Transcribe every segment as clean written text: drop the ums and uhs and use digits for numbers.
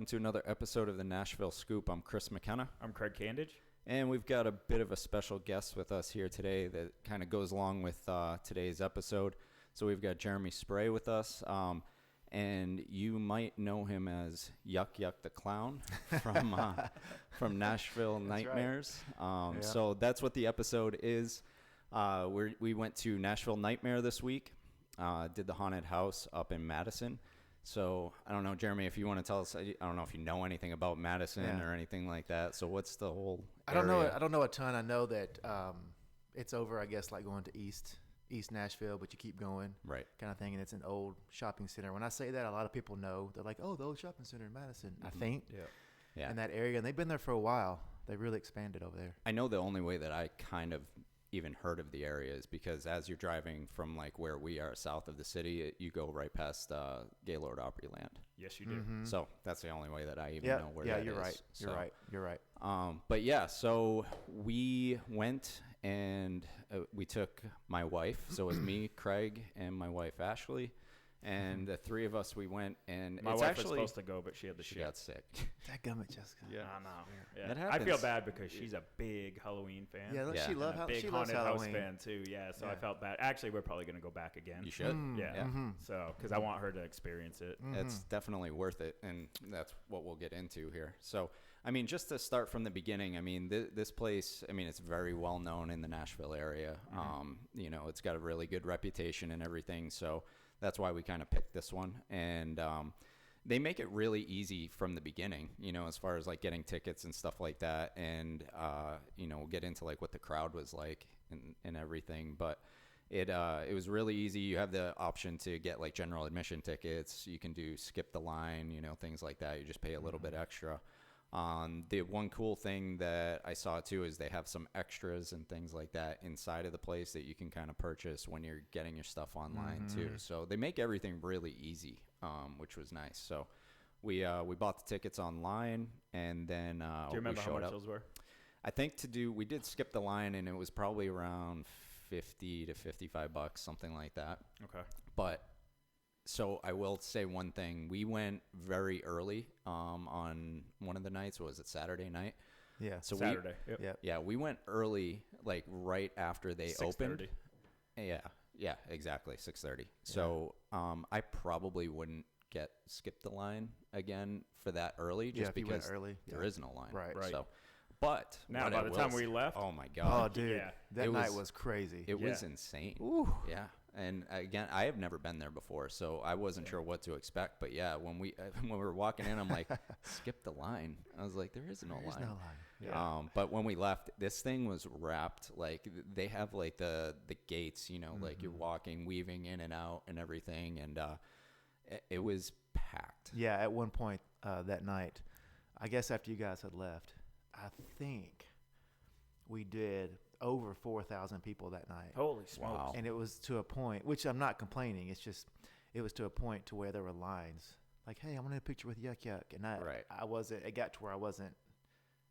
to another episode of the Nashville Scoop. I'm Chris McKenna. I'm Craig Candage. And we've got a bit of a special guest with us here today that kind of goes along with today's episode. So we've got Jeremy Spray with us. And you might know him as Yuk Yuk the Clown from Nashville Nightmares. Right. So that's what the episode is. We went to Nashville Nightmare this week, did the haunted house up in Madison. So I don't know, Jeremy, if you want to tell us, I don't know if you know anything about Madison or anything like that. So what's the whole area? I don't know a ton. I know that it's over, I guess, like going to East Nashville, but you keep going, right? Kind of thing. And it's an old shopping center. When I say that, a lot of people know. They're like, "Oh, the old shopping center in Madison." Mm-hmm. I think, yeah, in that area, and they've been there for a while. They really expanded over there. I know the only way that I kind of even heard of the area is because as you're driving from like where we are south of the city, you go right past Gaylord Opryland. Yes, you do. Mm-hmm. So that's the only way that I even know where that is. You're right. But yeah, so we went and we took my wife. So it was me, Craig, and my wife, Ashley. And the three of us, we went, and My wife was supposed to go, but she had the she shit. got sick. Dadgummit, Jessica. Yeah. I know. Yeah. That I happens. feel bad because she's a big Halloween fan. Yeah, Yeah. she and loves a big she loves haunted house Halloween. fan too. Yeah, so I felt bad. Actually, we're probably gonna go back again. You should. Yeah. Mm-hmm. So because I want her to experience it. It's definitely worth it, and that's what we'll get into here. So, I mean, just to start from the beginning, I mean, this place, I mean, it's very well known in the Nashville area. You know, it's got a really good reputation and everything, so that's why we kind of picked this one. And they make it really easy from the beginning, you know, as far as like getting tickets and stuff like that. And, you know, we'll get into like what the crowd was like and everything. But it was really easy. You have the option to get like general admission tickets. You can do skip the line, you know, things like that. You just pay a little bit extra. The one cool thing that I saw too is they have some extras and things like that inside of the place that you can kind of purchase when you're getting your stuff online too. So they make everything really easy, which was nice. So we bought the tickets online, and then Do you remember how much those were? I think we did skip the line, and it was probably around $50 to $55, something like that. Okay. But so I will say one thing. We went very early on one of the nights. Was it Saturday night? Yeah. So Saturday. Yeah, we went early, like right after they opened. 6:30. Yeah, exactly, 6:30. So I probably wouldn't skip the line again for that early, just if you went because early, there is no line. Right. So, but Now, what by I the will time we say- left, oh my Oh, god, dude, Yeah. that It night was- was crazy. it was insane. Ooh. Yeah. And again, I have never been there before, so I wasn't sure what to expect. But yeah, when we were walking in, I'm like, skip the line. I was like, there is no There's line. no line. Yeah. But when we left, this thing was wrapped. Like they have like the gates, you know, like you're walking, weaving in and out and everything, and it was packed. Yeah, at one point that night, I guess after you guys had left, I think we did over 4,000 people that night. holy smokes. Wow. And it was to a point, which I'm not complaining. It's just, it was to a point to where there were lines. Like, hey, I want a picture with Yuk Yuk. And I wasn't, it got to where I wasn't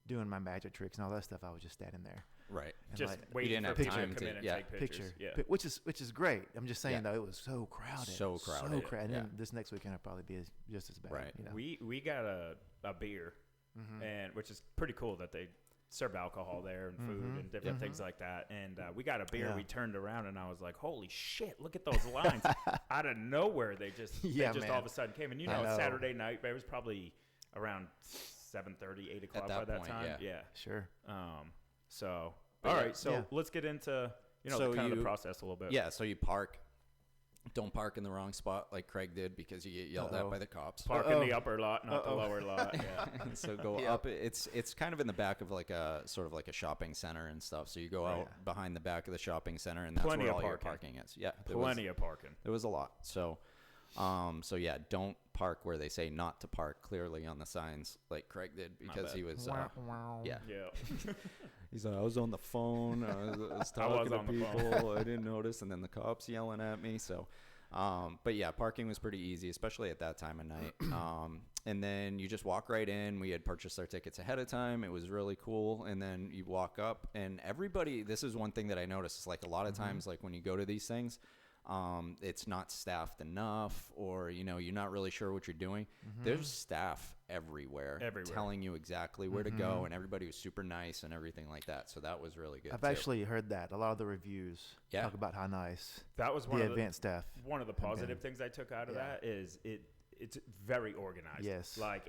doing my magic tricks and all that stuff. I was just standing there. Right. And Just like, waiting didn't for have people time to come to- in and yeah. take pictures. Yeah. which is great. I'm just saying Yeah. though, it was so crowded. So crowded. So crowded. Yeah. And then this next weekend will probably be just as bad. Right. You know? We got a beer, and which is pretty cool that they serve alcohol there and food and different things like that. And we got a beer. Yeah. We turned around and I was like, "Holy shit! Look at those lines!" Out of nowhere, they just Yeah, all man. of a sudden came. And you I know, know. Saturday night, it was probably around 7:30, 8 o'clock that by that point, time. yeah. Sure. So But all yeah, right. So yeah. let's get into So kind of you- the process a little bit. Yeah. So you park. Don't park in the wrong spot like Craig did because you get yelled at by the cops. Park in the upper lot, not the lower lot. Yeah. So go up. It's kind of in the back of like a sort of like a shopping center and stuff. So you go out behind the back of the shopping center, and that's Plenty where of all your parking. parking is. Yeah, Plenty of parking. There was a lot. So yeah, don't park where they say not to park. Clearly on the signs, like Craig did, because he was yeah. Yeah. He's like, I was on the phone. I was talking to on the people. I didn't notice, and then the cops yelling at me. So, but yeah, parking was pretty easy, especially at that time of night. And then you just walk right in. We had purchased our tickets ahead of time. It was really cool. And then you walk up, and everybody. This is one thing that I noticed. Is like a lot of times, like when you go to these things, it's not staffed enough, or you're not really sure what you're doing. There's staff everywhere telling you exactly where to go, and everybody was super nice and everything like that. So that was really good. I've actually heard that a lot of the reviews talk about how nice that was the event staff. One of the positive things I took out of that is it's very organized. Yes, like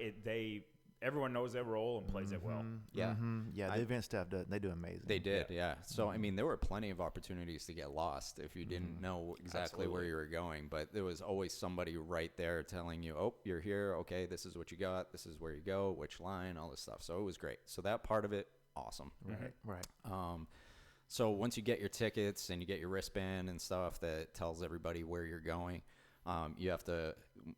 everyone knows their role and plays it well. Yeah. Yeah, the event staff they do amazing. They did, yeah. So, I mean, there were plenty of opportunities to get lost if you didn't know exactly where you were going. But there was always somebody right there telling you, oh, you're here. Okay, this is what you got. This is where you go, which line, all this stuff. So it was great. So that part of it, awesome. Right. So once you get your tickets and you get your wristband and stuff that tells everybody where you're going, you have to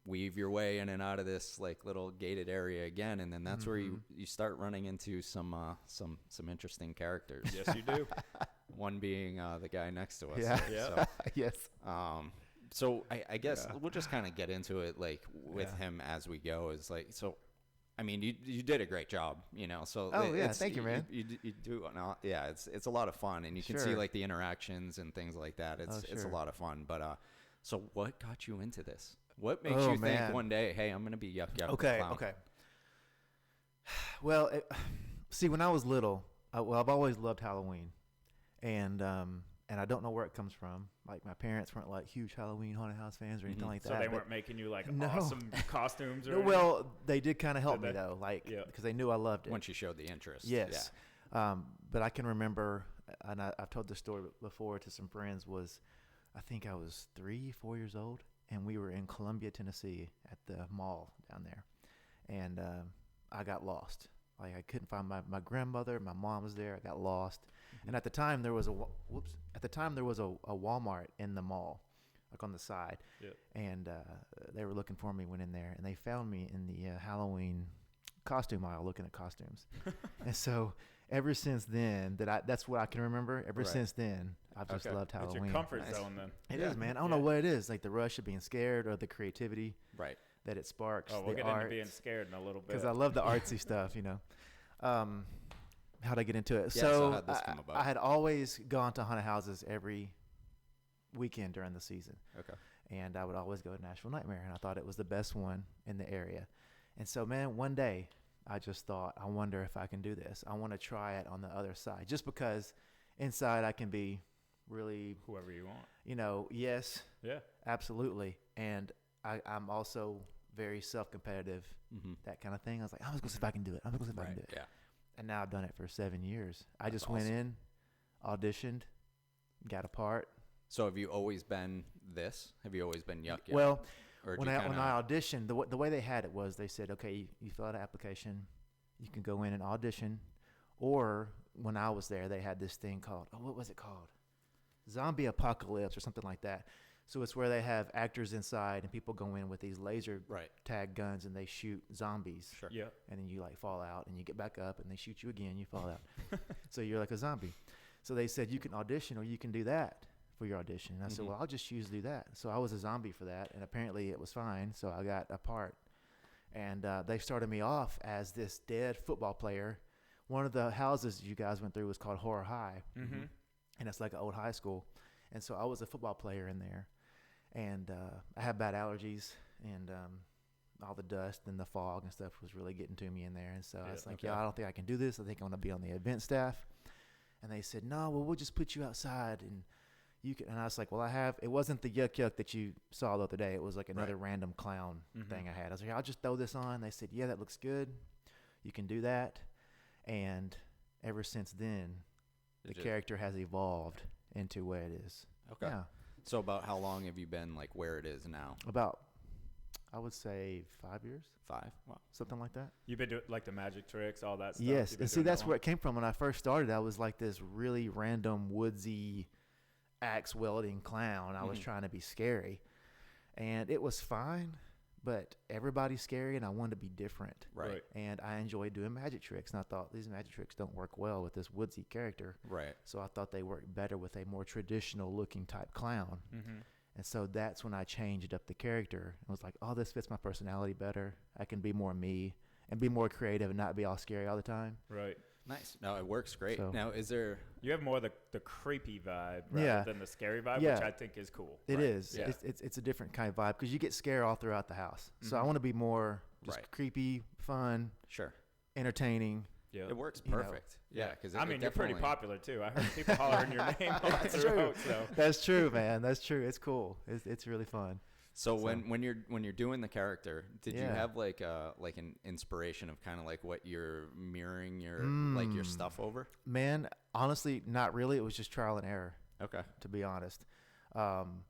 weave your way in and out of this like little gated area again, and then that's where you start running into some interesting characters. Yes, you do. One being the guy next to us. Yeah. So, yes. So I guess we'll just kind of get into it like with him as we go. Is like, so I mean, you did a great job, So thank you, man. You do, it's a lot of fun, and you can see like the interactions and things like that. It's a lot of fun, but so what got you into this? What makes you think one day, hey, I'm going to be Yuk Yuk the Clown? Okay. Well, see, when I was little, I've always loved Halloween, and I don't know where it comes from. Like, my parents weren't like huge Halloween haunted house fans or anything like that. So they weren't making you like awesome costumes or anything? Well, they did kind of help me though, like because they knew I loved it. Once you showed the interest. Yes. Yeah. But I can remember, and I've told this story before to some friends, I think I was 3-4 years old, and we were in Columbia, Tennessee at the mall down there. And I got lost. Like, I couldn't find my grandmother. My mom was there. I got lost. And at the time there was a Walmart in the mall, like on the side. Yep. And they were looking for me, went in there, and they found me in the Halloween costume aisle looking at costumes. And so ever since then, that's what I can remember. Since then, I've just loved Halloween. It's your comfort zone then. It is, man. I don't know what it is, like the rush of being scared or the creativity that it sparks. Oh, we'll get into being scared in a little bit. Because I love the artsy stuff, How'd I get into it? Yeah, so how'd this come about? I had always gone to haunted houses every weekend during the season. Okay. And I would always go to Nashville Nightmare, and I thought it was the best one in the area. And so, man, one day I just thought, I wonder if I can do this. I want to try it on the other side, just because inside I can be really whoever you want. Yes. Yeah. Absolutely. And I'm also very self-competitive, that kind of thing. I was like, I'm just going to see if I can do it. I'm just going to see if I can do it. Yeah. And now I've done it for 7 years. I just went in, auditioned, got a part. So have you always been this? Have you always been Yuk Yuk? Well, when I auditioned, the way they had it was they said, okay, you fill out an application, you can go in and audition, or when I was there, they had this thing called, what was it called? Zombie Apocalypse or something like that. So it's where they have actors inside and people go in with these laser tag guns and they shoot zombies. Sure. Yeah. And then you fall out and you get back up and they shoot you again, you fall out. So you're like a zombie. So they said you can audition or you can do that for your audition. And I said, well, I'll just choose to do that. So I was a zombie for that, and apparently it was fine. So I got a part. And they started me off as this dead football player. One of the houses you guys went through was called Horror High. And it's like an old high school. And so I was a football player in there. And I had bad allergies, and all the dust and the fog and stuff was really getting to me in there. And so I was like, I don't think I can do this. I think I'm going to be on the event staff. And they said, no, well, we'll just put you outside and you can. And I was like, well, it wasn't the Yuk Yuk that you saw the other day. It was like another random clown thing I had. I was like, I'll just throw this on. They said, yeah, that looks good. You can do that. And ever since then, the character has evolved into where it is. Okay. Yeah. So about how long have you been like where it is now? About, I would say 5 years. 5? Wow. Something like that. You've been doing like the magic tricks, all that stuff? Yes. And see, that's where it came from. When I first started, I was like this really random woodsy axe wielding clown. I was trying to be scary. And it was fine, but everybody's scary and I wanted to be different. Right. And I enjoyed doing magic tricks. And I thought these magic tricks don't work well with this woodsy character. Right. So I thought they worked better with a more traditional looking type clown. And so that's when I changed up the character. I was like, oh, this fits my personality better. I can be more me and be more creative and not be all scary all the time. Right. Nice. No, it works great. So- Now, is there? You have more the creepy vibe rather than the scary vibe, which I think is cool. It is. Yeah. It's a different kind of vibe because you get scared all throughout the house. So I want to be more just creepy, fun, Sure. entertaining. Yeah. It works You know. perfect. Yeah, because I mean, you're pretty popular too. I heard people hollering your name all That's throughout. true. So That's true, man. That's true. It's cool. It's really fun. So when you're doing the character, did you Yeah. have like an inspiration of kind of like what you're mirroring your like your stuff over? Man, honestly, not really. It was just trial and error, Okay. to be honest.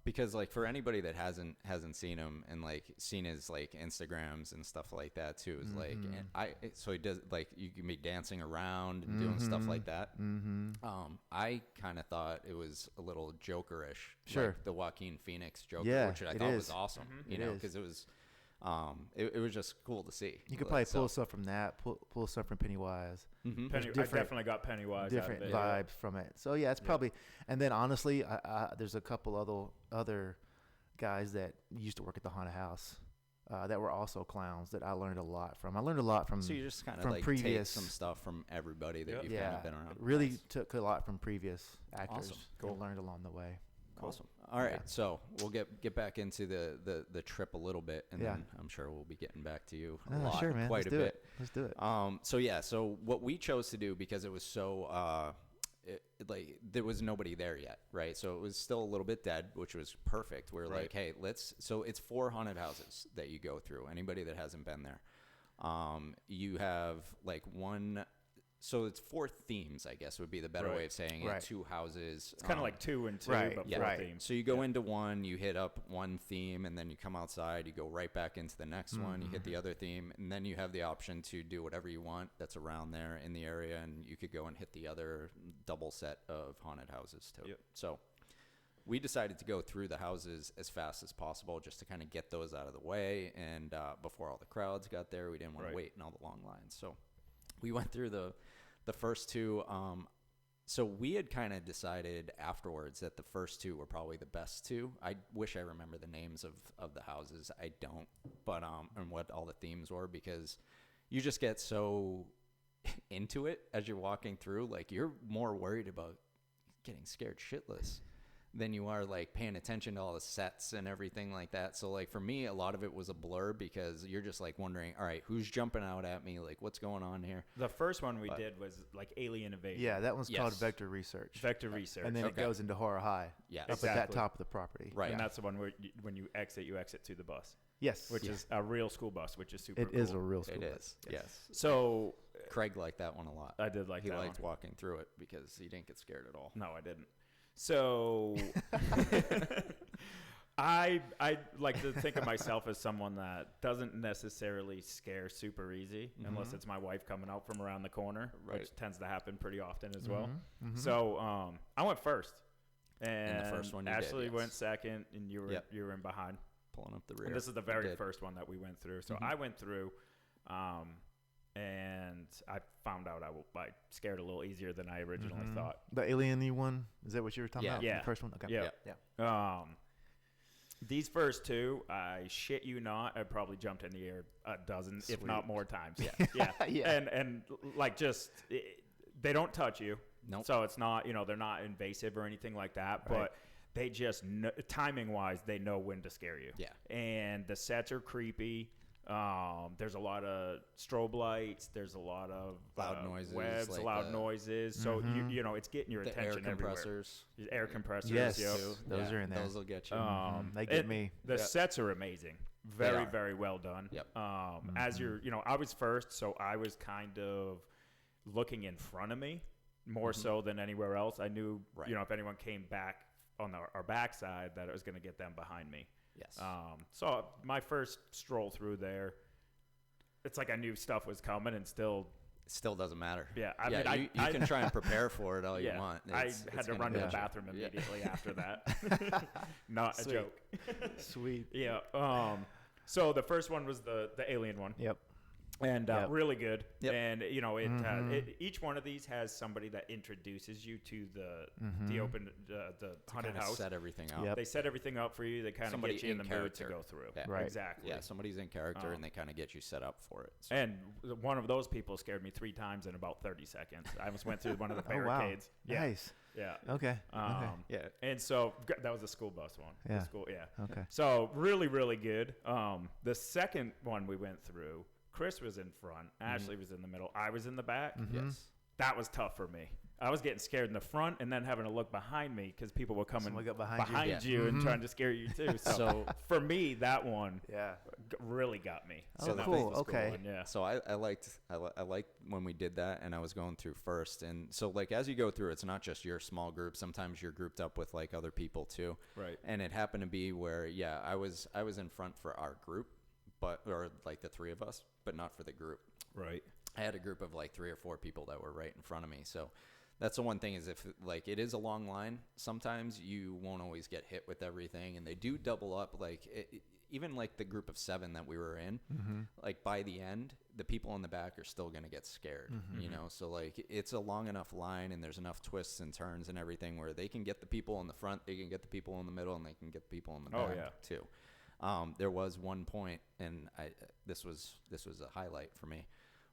Because like for anybody that hasn't seen him and like seen his like Instagrams and stuff like that too, is like and so he does like you can be dancing around and doing stuff like that. I kind of thought it was a little Jokerish, Sure. like the Joaquin Phoenix Joker, Yeah, which I it thought was is. awesome. You It know, is. because it was it was just cool to see. You could Like, probably pull stuff from that, pull stuff from Pennywise. Mhm. I different- definitely got Pennywise Different out of it. vibes from it. So yeah, it's probably. And then honestly, there's a couple other guys that used to work at the haunted house that were also clowns that I learned a lot from. I learned a lot from. So you just kind of from like previous- take some stuff from everybody that Yep. you've yeah, kind of been around. really Nice. took a lot from previous actors. Awesome. Cool. Learned along the way. Awesome. All right, Yeah. so we'll get back into the trip a little bit, and Yeah. then I'm sure we'll be getting back to you a Oh, lot, sure, man. quite Let's a do bit. it. Let's do it. So what we chose to do because it was so like there was nobody there yet, right? So it was still a little bit dead, which was perfect. We're like, hey, so it's 4 haunted houses that you go through. Anybody that hasn't been there, you have like one. So it's 4 themes, I guess would be the better way of saying it. 2 houses. It's kind of like 2 and 2, Right, but yeah. 4 right. themes. So you go into one, you hit up one theme, and then you come outside, you go right back into the next one, you hit the other theme, and then you have the option to do whatever you want that's around there in the area, and you could go and hit the other double set of haunted houses too. Yep. So we decided to go through the houses as fast as possible just to kind of get those out of the way, and before all the crowds got there, we didn't want to wait in all the long lines. So we went through the first 2. So we had kind of decided afterwards that the first 2 were probably the best 2. I wish I remember the names of the houses. I don't, but and what all the themes were, because you just get so into it as you're walking through. Like you're more worried about getting scared shitless than you are like paying attention to all the sets and everything like that. So like for me, a lot of it was a blur because you're just like wondering, all right, who's jumping out at me? Like what's going on here? The first one we did was like Alien Invasion. Yeah, that one's called Yes. Vector Research. Vector Research. And then it goes into Horror High. Yeah, Up at that exactly. top of the property. Right. And that's the one where when you exit to the bus, Yes. which is a real school bus, which is super It cool. is a real school. It bus. is. Yes. So Craig liked that one a lot. I did like He that liked one. walking through it because he didn't get scared at all. No, I didn't. So I like to think of myself as someone that doesn't necessarily scare super easy unless it's my wife coming out from around the corner, which tends to happen pretty often as well. So I went first, and the first one you did, Ashley yes. went second, and you were in behind. Pulling up the rear. And this is the You very did. first one that we went through. So I went through, and I found out I scared a little easier than I originally thought. The alien one, is that what you were talking Yeah. about? Yeah. The first one? Okay. Yeah. Yeah. These first 2, I shit you not, I probably jumped in the air a dozen, if not more times. Yeah. Yeah. And like they don't touch you. Nope. So it's not, they're not invasive or anything like that, Right. but they just know, timing wise, they know when to scare you. Yeah. And the sets are creepy. There's a lot of strobe lights. There's a lot of Loud noises, webs, like loud the- noises. So it's getting your The attention air everywhere. compressors. Air compressors. Yes. Yep. Those are in there. Those will get you. They get and me. The sets are amazing. Very, are. very well done. Yep. As you're, I was first, so I was kind of looking in front of me more so than anywhere else. I knew, Right. if anyone came back on our backside, that it was going to get them behind me. Yes. So my first stroll through there, it's like I knew stuff was coming, and still, It still doesn't matter. Yeah, I mean, you can try and prepare for it all you want. I It's had to gonna run to the get you. bathroom Yeah. immediately after that. Not a Sweet. joke. Sweet. Yeah. So the first one was the alien one. Yep. And really good. Yep. And, each one of these has somebody that introduces you to the open, the haunted house. Set everything up. Yep. They set everything up for you. They kind of get you in the mood to go through. Yeah. Right. Exactly. Yeah, somebody's in character, and they kind of get you set up for it. So. And one of those people scared me 3 times in about 30 seconds. I almost went through one of the barricades. Oh, wow. Nice. Yeah. Okay. Yeah. And so that was the school bus one. Yeah. The school, yeah. Okay. So really, really good. The second one we went through, Chris was in front. Ashley was in the middle. I was in the back. Yes. That was tough for me. I was getting scared in the front and then having to look behind me because people were coming behind you and trying to scare you too. So for me, that one really got me. So that cool. Okay. One, yeah. So I liked when we did that, and I was going through first. And so like as you go through, it's not just your small group. Sometimes you're grouped up with like other people too. Right. And it happened to be where I was in front for our group, or like the 3 of us, but not for the group. Right. I had a group of like 3 or 4 people that were right in front of me. So that's the one thing is if like it is a long line, sometimes you won't always get hit with everything, and they do double up. Like even like the group of 7 that we were in, like by the end, the people in the back are still going to get scared, So like it's a long enough line, and there's enough twists and turns and everything where they can get the people in the front, they can get the people in the middle, and they can get the people in the back too. There was one point, and this was a highlight for me,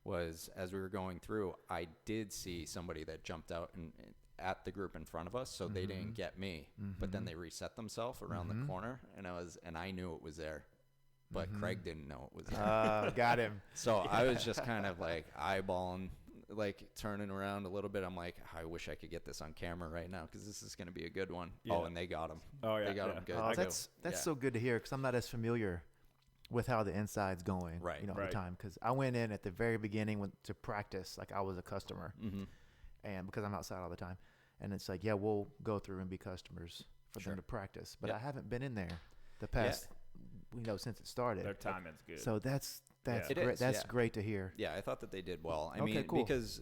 was as we were going through, I did see somebody that jumped out and at the group in front of us, so they didn't get me, but then they reset themselves around the corner, and I knew it was there, but Craig didn't know it was there. Got him. So I was just kind of like eyeballing, like turning around a little bit. I'm like, I wish I could get this on camera right now because this is going to be a good one. Yeah. Oh, and they got him. Oh, yeah. They got him good. Oh, that's so good to hear because I'm not as familiar with how the inside's going, right? All the time. Because I went in at the very beginning to practice, like I was a customer, and because I'm outside all the time, and it's like, we'll go through and be customers for them to practice, but I haven't been in there the past, since it started. Their timing's good. So that's great. That's great to hear. Yeah, I thought that they did well. I mean, cool. because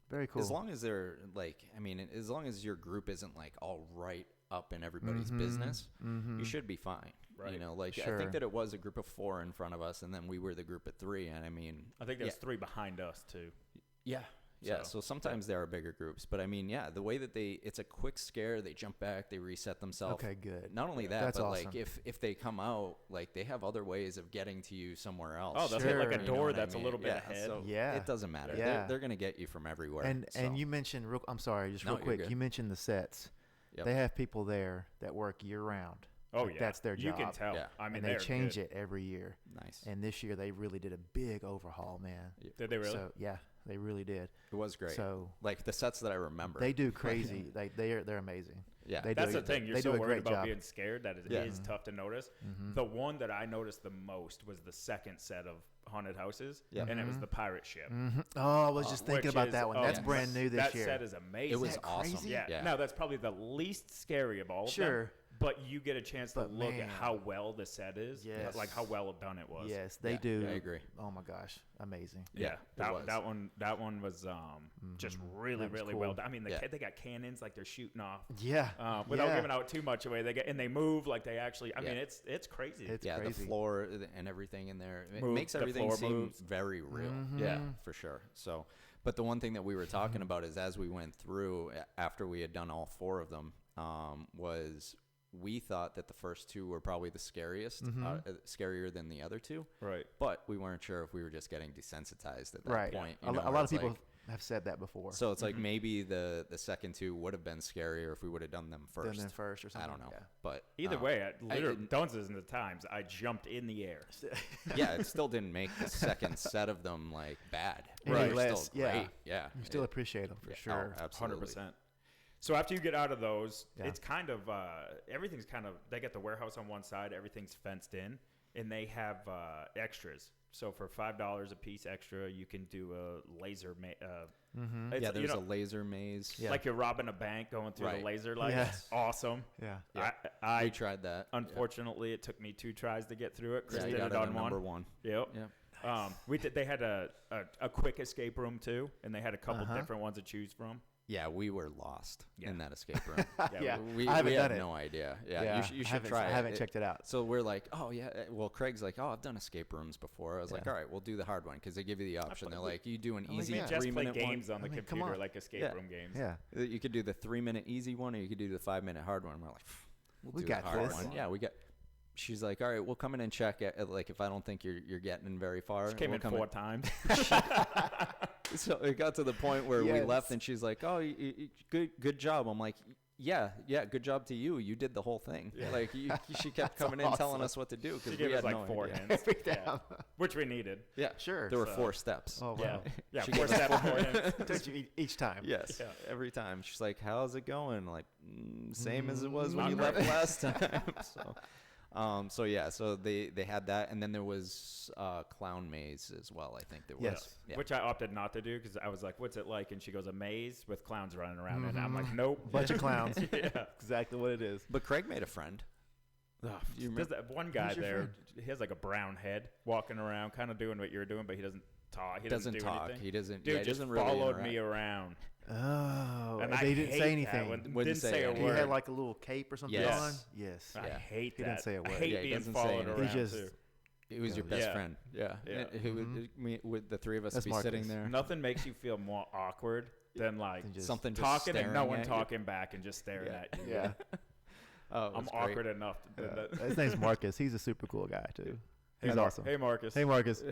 very cool. As long as they're like, as long as your group isn't like all right up in everybody's business, you should be fine. Right. I think that it was a group of 4 in front of us, and then we were the group of 3. And I think there's 3 behind us too. Yeah. Yeah. So sometimes there are bigger groups, but the way that it's a quick scare, they jump back, they reset themselves. Okay, good. Not only that, that's but awesome. like if they come out, like they have other ways of getting to you somewhere else. Oh, that's like a door that's a little bit ahead. So it doesn't matter. Yeah. They're going to get you from everywhere. And you mentioned, I'm sorry, just real quick. You mentioned the sets. Yep. They have people there that work year round. Oh, yeah. That's their job. You can tell. Yeah. And they change it every year. Nice. And this year they really did a big overhaul, man. Did they really? So, yeah, they really did. It was great. So like the sets that I remember. They do crazy. They're amazing. Yeah. That's the thing. You're so worried about being scared that it is Mm-hmm. tough to notice. The one that I noticed the most was the second set of haunted houses, and it was the pirate ship. Oh, I was just thinking about that one. That's brand new this year. That set is amazing. It was awesome. Crazy? Yeah. No, that's probably the least scary of all of them. But you get a chance to look at how well the set is, like how well done it was. Yes, they do. I agree. Oh my gosh, amazing. Yeah, that one was just really cool. well done. I mean, they got cannons like they're shooting off. Yeah, without giving out too much away. They move like they actually. I mean, it's crazy. It's crazy. The floor and everything in there makes everything seem very real. Yeah, for sure. So, but the one thing that we were talking about is as we went through after we had done all 4 of them, was we thought that the first 2 were probably the scariest, scarier than the other 2. Right. But we weren't sure if we were just getting desensitized at that point. A lot of people have said that before. So it's like maybe the second 2 would have been scarier if we would have done them first. Done them first or something. I don't know. Yeah. But either way, dozens of times I jumped in the air. Yeah, it still didn't make the second set of them like bad. Right. They're still great. Yeah. You still appreciate them for sure. Oh, absolutely. 100%. So after you get out of those, it's kind of everything's kind of they got the warehouse on one side, everything's fenced in, and they have extras. So for $5 a piece extra, you can do a laser. There's a laser maze. Yeah. Like you're robbing a bank going through the laser light. Yeah. It's awesome. Yeah. I we tried that. Unfortunately, it took me 2 tries to get through it. Chris did got it on number 1. Yep. We did. They had a quick escape room too, and they had a couple different ones to choose from. Yeah, we were lost in that escape room. Yeah, we I haven't had done it. no idea. Yeah, you should try it. I haven't checked it out. So we're like, oh yeah. Well, Craig's like, oh, I've done escape rooms before. I was like, Yeah. all right, we'll do the hard one because they give you the option. They're like, you do an easy yeah. Just play 3-minute games one. on the come computer on. like escape Yeah. room games. Yeah. You could do the 3-minute easy one, or you could do the 5-minute hard one. We're like, we'll We do got the hard this. one. Yeah, we got. She's like, all right, we'll come in and check it. Like, if I don't think you're getting very far, She came we'll in come 4 times. So it got to the point where we Yes. left, and she's like, "Oh, good job." I'm like, "Yeah, good job to you. You did the whole thing." Like, she kept coming in telling us what to do She because gave we us had like no 4 idea. hints, which we needed. Yeah, Sure. There were So- 4 steps. Oh, wow. Yeah, She 4 gave us steps, 4 hints. Touch you each time. Yes, Yeah. every time. She's like, "How's it going?" Like, same as it was when Not you great. left last time. So they had that, and then there was clown maze as well. I think there was. Yes. Yeah. Which I opted not to do because I was like, "What's it like?" And she goes, "A maze with clowns running around." And I'm like, "Nope." Bunch of clowns. Yeah. Exactly what it is. But Craig made a friend. Oh, you there's that one guy Who's your there. friend? He has like a brown head, walking around, kind of doing what you're doing, but he doesn't talk. He doesn't do talk. anything. He doesn't. Dude yeah, he just doesn't really followed interact. me around, Oh, and and I they didn't hate say that anything. when- Wouldn't didn't say say a anything. He word. had like a little cape or something Yes. on. Yes. I Yeah. hate He that. didn't say a word. I hate Yeah, he being doesn't say followed anything. around He just- too. He was your Yeah. best Yeah. friend. Yeah. Yeah. Who would with the three of us That's be Marcus. sitting there? Nothing makes you feel more awkward than like Than just- Something just talking and no staring one at you. talking back and just staring Yeah. at you. Yeah. Oh, it I'm was great. awkward enough. His name's Marcus. He's a super cool guy too. Hey, He's awesome. Hey, Marcus. Hey, Marcus.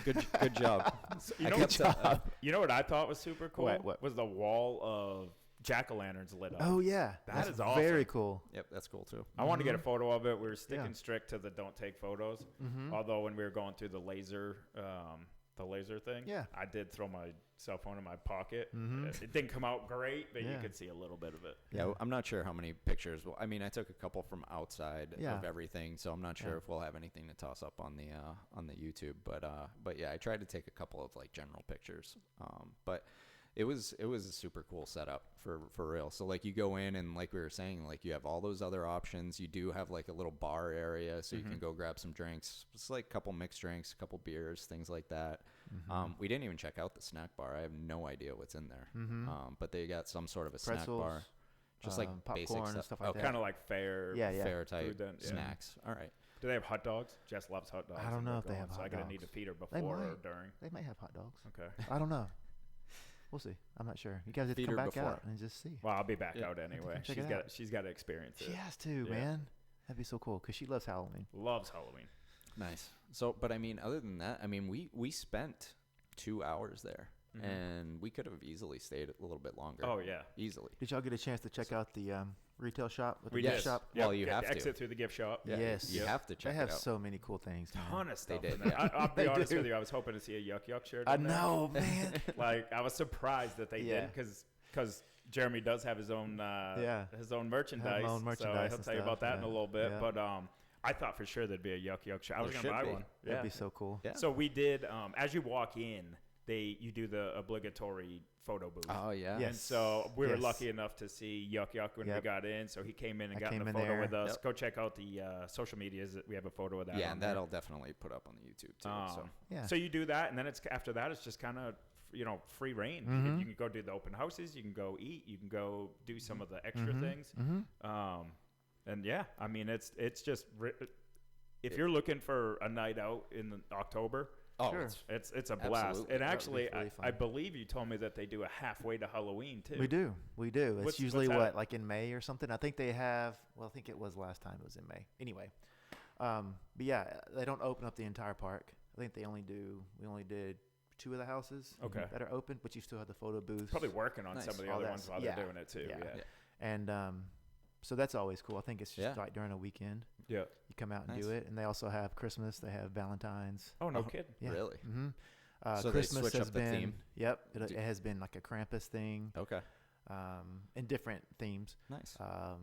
Good job. You I know, kept you know what I thought was super cool? What? Was the wall of jack-o'-lanterns lit up. Oh yeah, That that's is awesome. very cool. Yep, that's cool too. I wanted to get a photo of it. We were sticking Yeah. strict to the don't take photos. Mm-hmm. Although when we were going through the laser thing, Yeah. I did throw my cell phone in my pocket. Mhm. It didn't come out great, but you Yeah. could see a little bit of it. Yeah, I'm not sure how many pictures. Well, I mean, I took a couple from outside Yeah. of everything, so I'm not sure Yeah. if we'll have anything to toss up on the YouTube. But yeah, I tried to take a couple of like general pictures. But it was a super cool setup for real. So like you go in and like we were saying, like you have all those other options. You do have like a little bar area, so you can go grab some drinks. It's like a couple mixed drinks, a couple beers, things like that. We didn't even check out the snack bar. I have no idea what's in there. But they got some sort of a snack Pretzels, bar, just like basic popcorn stuff. and stuff like Okay. that. Kind of like fair. Yeah, yeah. Fair type Food then, yeah. snacks. All right. Do they have hot dogs? Jess loves hot dogs. I don't and know we're if they going, have so hot I gotta dogs. need to feed her They before or might. during. They may have hot dogs. Okay. I don't know. We'll see. I'm not sure. You guys have to Feed come her back before. out and just see. Well, I'll be back Yeah. out anyway. check it out. She's got to experience it. She has to, Yeah. man. That'd be so cool because she loves Halloween. Loves Halloween. Nice. So, but I mean, other than that, I mean, we spent 2 hours there, and we could have easily stayed a little bit longer. Oh yeah. Easily. Did y'all get a chance to check out the retail shop? With We the did. gift shop? Well, you have to. exit through the gift shop. Yeah, Yes. You have to check They have it out. so many cool things. man. Ton of stuff. did, in there. yeah. I'll be They honest do. with you. I was hoping to see a Yuk Yuk shirt. I in there. know, man. Like I was surprised that they Yeah. didn't because Jeremy does have his own his own merchandise. own merchandise So he'll and tell you about stuff, that in a yeah. little bit. Yeah. But I thought for sure there'd be a Yuk Yuk shirt. I was There gonna buy should be. one. That'd Yeah. be so cool. Yeah. So we did. As you walk in, you do the obligatory photo booth. Oh yeah. Yes. And so we were Yes. lucky enough to see Yuk Yuk when we Yep. got in. So he came in and I got in came a in photo there. with us. Yep. Go check out the social medias. We have a photo of that. Yeah, on and there. that'll definitely put up on the YouTube too. So Yeah. So you do that, and then after that, it's just kind of free reign. Mm-hmm. You can go do the open houses. You can go eat. You can go do some of the extra Mm-hmm. things. And yeah, I mean it's just if you're looking for a night out in October. oh, Sure. It's a blast. Absolutely. And That would be actually, really I fun. believe you told me that they do a halfway to Halloween too. We do. It's What's usually that? like in May or something. I think they have. Well, I think it was last time. It was in May. Anyway, but yeah, they don't open up the entire park. I think we only did 2 of the houses Okay. that are open, but you still have the photo booths. Probably working on Nice. some of the All other that ones s- while yeah. they're doing it too. Yeah. Yeah. Yeah. And so that's always cool. I think it's just Yeah. like during a weekend. Yeah. You come out and Nice. do it, and they also have Christmas. They have Valentine's. Oh no kidding. Yeah. Really? Mm-hmm. So they Christmas switch has up the been. theme? Yep. It has been like a Krampus thing. Okay. And different themes. Nice.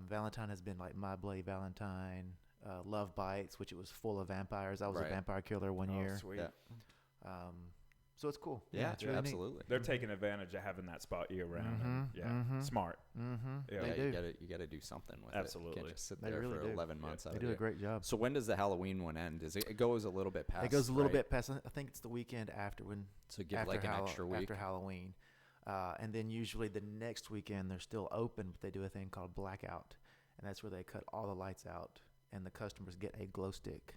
Valentine has been like My Bloody Valentine. Love Bites, which it was full of vampires. I was Right. a vampire killer one Oh, year. sweet. Yeah. So it's cool. Yeah, it's really neat. absolutely. They're taking advantage of having that spot year round. and, Mhm, yeah. mhm. Smart. Mm-hmm. Yeah. They Yeah, do. you gotta do something with it. You Absolutely. can't just sit They there really for do. 11 months out They of do the a year. great job. So when does the Halloween one end? It goes a little bit past. It goes a little right? bit past. I think it's the weekend after So give after like an extra week. after Halloween. And then usually the next weekend they're still open, but they do a thing called blackout, and that's where they cut all the lights out, and the customers get a glow stick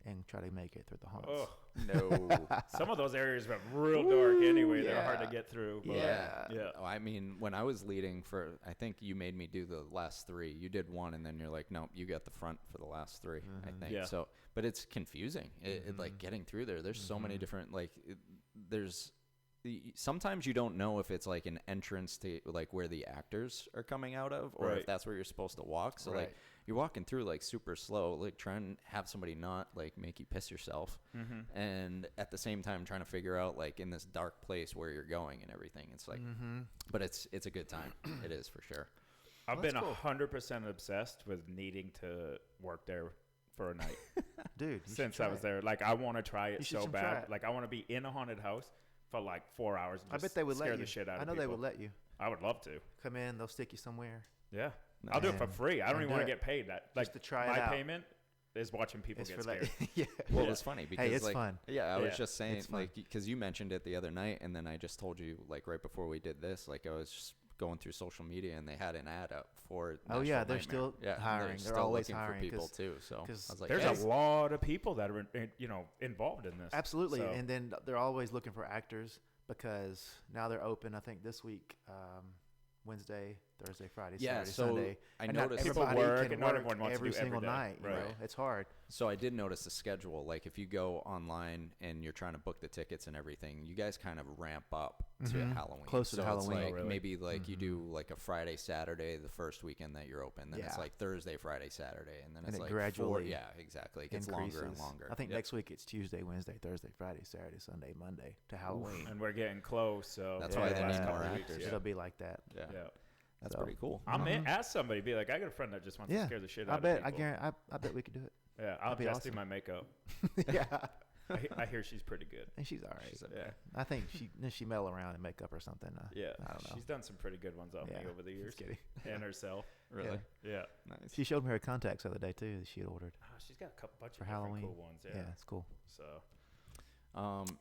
and try to make it through the haunts. Oh No. some of those areas are real dark anyway. They're hard to get through. But Yeah. Oh, I mean, when I was leading I think you made me do the last 3. You did 1, and then you're like, nope, you got the front for the last 3. I think. Yeah. So, but it's confusing. It like getting through there. There's so many different sometimes you don't know if it's like an entrance to like where the actors are coming out of, or if that's where you're supposed to walk. So like you're walking through like super slow, like trying to have somebody not like make you piss yourself, and at the same time trying to figure out like in this dark place where you're going and everything. It's like, but it's a good time. It is for sure. I've been 100% obsessed with needing to work there for a night, Dude. since I was there. Like I want to try it so try bad. it. Like I want to be in a haunted house for like 4 hours. And I just bet they would scare let you. the shit out I of know people. they would let you I would love to. come in. They'll stick you somewhere. Yeah. I'll do it for free. I don't even want to get paid. That like Just to try it my out. payment is watching people It's get for scared. yeah. Well, it was funny because it's like, fun. yeah, I was Yeah. just saying It's fun. like, because you mentioned it the other night, and then I just told you like right before we did this, like I was just going through social media and they had an ad up for Oh, yeah, Nashville they're Nightmare. still and hiring. They're still always looking hiring for people 'cause- too. So I 'cause was like, There's hey, a lot of people that are involved in this. Absolutely. So- And then they're always looking for actors because now they're open, I think, this week, Wednesday, Thursday, Friday, Yeah, Saturday, so Sunday. I And not noticed People everybody work, can and not work everyone wants to every do every single day. night. You Right. know? It's hard. So I did notice the schedule. Like if you go online and you're trying to book the tickets and everything, you guys kind of ramp up to Halloween. Closer to so Halloween. It's like Oh, really? maybe like you do like a Friday, Saturday, the first weekend that you're open. Then it's Yeah. like Thursday, Friday, Saturday, and then And it's it like gradually yeah, exactly. It gets longer and longer. I think Yep. next week it's Tuesday, Wednesday, Thursday, Friday, Saturday, Sunday, Monday to Halloween. And we're getting close, so That's for why the they last need couple more weeks, actors. Yeah. It'll be like that. Yeah, Yeah. that's So- pretty cool. I'm in, ask somebody, be like, I got a friend that just wants to scare the shit out I of bet. people. I bet we could do it. Yeah, I'll That'd be just do awesome. my makeup. Yeah. I hear she's pretty good. And she's all right. She's a- Yeah, I think she mellow around in makeup or something. yeah. I don't know. She's done some pretty good ones on Yeah, me over the years, just kidding. and herself. Really Yeah. nice. She showed me her contacts the other day too that she had ordered She's got a couple bunch for of different Halloween. cool ones. Yeah, it's cool. So,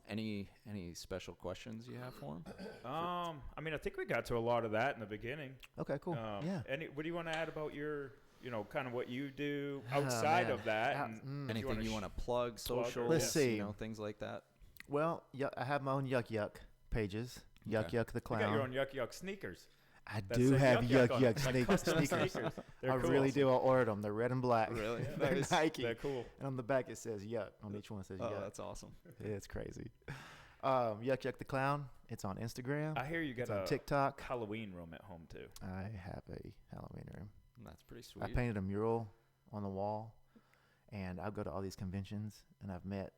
Any special questions you have for him? I mean, I think we got to a lot of that in the beginning. Okay, cool. Yeah. What do you want to add about your, kind of what you do Oh, outside man. of that? Out- and Anything you want to plug, social? Let's see. Things like that. Well, I have my own Yuk Yuk pages. Yuk Okay. Yuk the You Clown. got your own Yuk Yuk sneakers. I that do say have Yuk on Yuk it, like sneakers. custom sneakers. They're I cool. really do. I ordered them. They're red and black. Really? They're Nice. Nike. They're cool. And on the back it says Yuck. On each one it says Oh, Yuck. that's awesome. It's crazy. Yuk Yuk the Clown. It's on Instagram. I hear you It's got on a TikTok. Halloween room at home too. I have a Halloween room. That's pretty sweet. I painted a mural on the wall, and I go to all these conventions, and I've met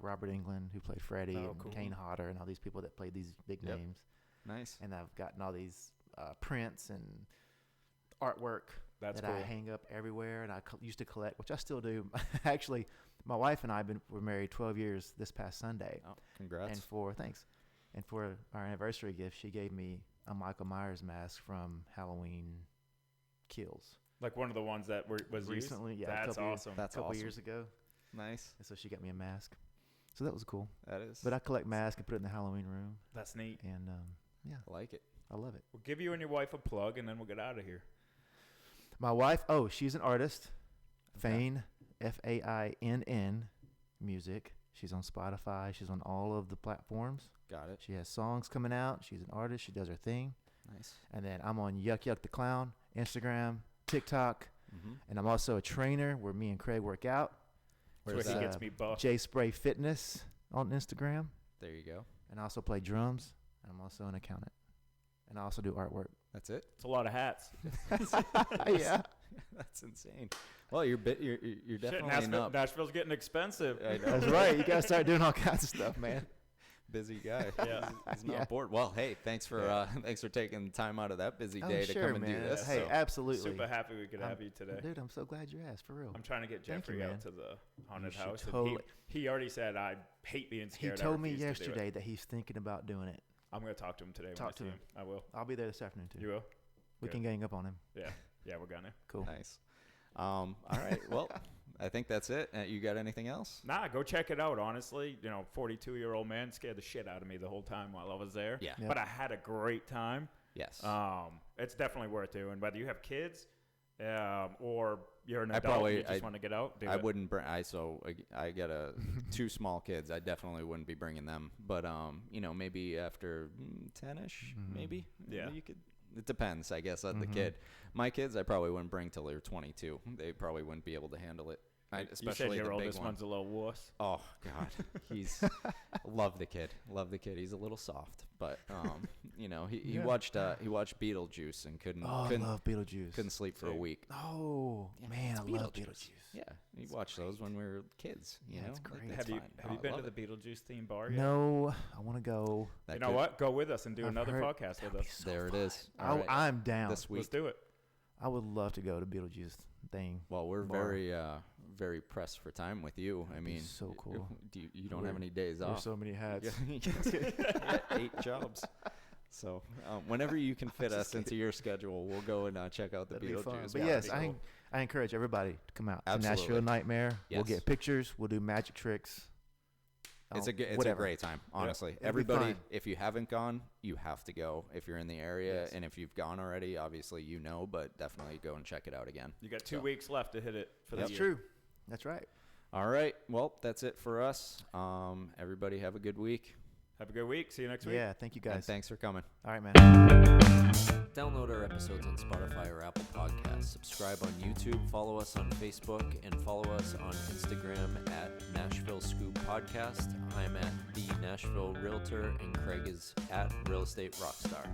Robert Englund, who played Freddy, Oh, and cool. Kane Hodder, and all these people that played these big Yep. names. Nice. And I've gotten all these prints and artwork That's that cool. I hang up everywhere, and I used to collect, which I still do. Actually, my wife and I were married 12 years this past Sunday, Oh, congrats. and for our anniversary gift, she gave me a Michael Myers mask from Halloween Kills. Like one of the ones that was Recently, used? yeah, a That's couple years- awesome. That's a couple awesome. years ago. Nice. And so she got me a mask. So that was cool. That is. But I collect masks and put it in the Halloween room, That's neat. and I like it. I love it. We'll give you and your wife a plug, and then we'll get out of here. My wife, she's an artist. Okay. Fain, Fainn music. She's on Spotify. She's on all of the platforms. Got it. She has songs coming out. She's an artist. She does her thing. Nice. And then I'm on Yuk Yuk the Clown, Instagram, TikTok, Mm-hmm. and I'm also a trainer where me and Craig work out. That's Where's where he that? gets me buff. J Spray Fitness on Instagram. There you go. And I also play drums. And I'm also an accountant. And I also do artwork. That's it. It's a lot of hats. Yeah. That's insane. Well, you're Shit, definitely up. Nashville's getting expensive. I know. That's right. You got to start doing all kinds of stuff, man. Busy guy. Yeah. He's not Yeah. bored. Well, hey, thanks for taking the time out of that busy day to sure, come and man. do this. Hey, so. absolutely. Super happy we could have you today. Dude, I'm so glad you asked, for real. I'm trying to get Thank you, Jeffrey man. out to the haunted should house. And totally- he already said, I hate being He scared. I told me refuse to do it." yesterday that he's thinking about doing it. I'm going to talk to him today. Talk to when I him. see him. I will. I'll be there this afternoon, too. You will? We Good. can gang up on him. Yeah. Yeah, we're going to. Cool. Nice. All right. Well, I think that's it. You got anything else? Nah, go check it out. Honestly, 42-year-old man scared the shit out of me the whole time while I was there. Yeah. But I had a great time. Yes. It's definitely worth doing. Whether you have kids, or you're an adult, you just want to get out. I wouldn't bring. I got 2 small kids. I definitely wouldn't be bringing them. But maybe after 10ish, maybe. Yeah. You could. It depends, I guess, on the kid. My kids, I probably wouldn't bring till they're 22. They probably wouldn't be able to handle it. Especially you said your the big oldest one's a little wuss. Oh God, he's love the kid. He's a little soft, but he watched Beetlejuice and couldn't. I love Beetlejuice. Couldn't sleep for a week. Oh man, I love Beetlejuice. Yeah, we watched those when we were kids. That's great. Have you been to the Beetlejuice theme bar yet? No, I want to go. You know what? Go with us and do another podcast with us. So there fun. It is. I'm down. This week. Let's do it. I would love to go to Beetlejuice thing. Well, we're very pressed for time with you. I mean, so cool. You don't have any days off. So many hats. 8 jobs. So whenever you can fit us into your schedule, we'll go and check out the Beetlejuice. But yes, I encourage everybody to come out to Absolutely. Nashville Nightmare. Yes. We'll get pictures. We'll do magic tricks. It's a great time, honestly. It'll Everybody, if you haven't gone, you have to go if you're in the area. Yes. And if you've gone already, obviously but definitely go and check it out again. You got 2 weeks left to hit it for the year. That's true. That's right. All right. Well, that's it for us. Everybody have a good week. Have a good week. See you next week. Yeah, thank you guys. And thanks for coming. All right, man. Download our episodes on Spotify or Apple Podcasts. Subscribe on YouTube. Follow us on Facebook and follow us on Instagram at Nashville Scoop Podcast. I'm at The Nashville Realtor and Craig is at Real Estate Rockstar.